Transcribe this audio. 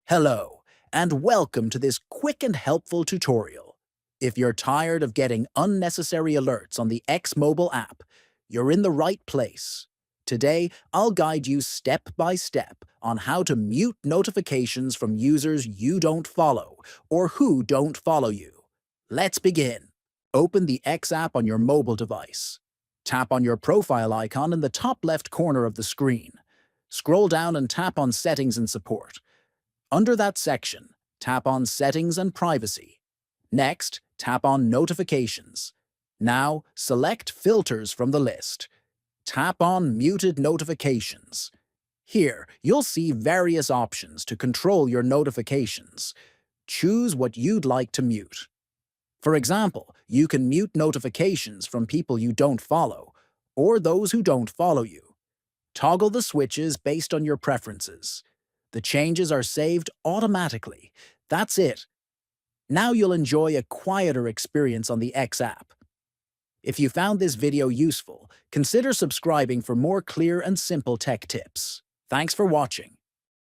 Hello, and welcome to this quick and helpful tutorial. If you're tired of getting unnecessary alerts on the X Mobile app, you're in the right place. Today, I'll guide you step by step on how to mute notifications from users you don't follow or who don't follow you. Let's begin. Open the X app on your mobile device. Tap on your profile icon in the top left corner of the screen. Scroll down and tap on Settings and Support. Under that section, tap on Settings and Privacy. Next, tap on Notifications. Now, select Filters from the list. Tap on Muted Notifications. Here, you'll see various options to control your notifications. Choose what you'd like to mute. For example, you can mute notifications from people you don't follow, or those who don't follow you. Toggle the switches based on your preferences. The changes are saved automatically. That's it. Now you'll enjoy a quieter experience on the X app. If you found this video useful, consider subscribing for more clear and simple tech tips. Thanks for watching.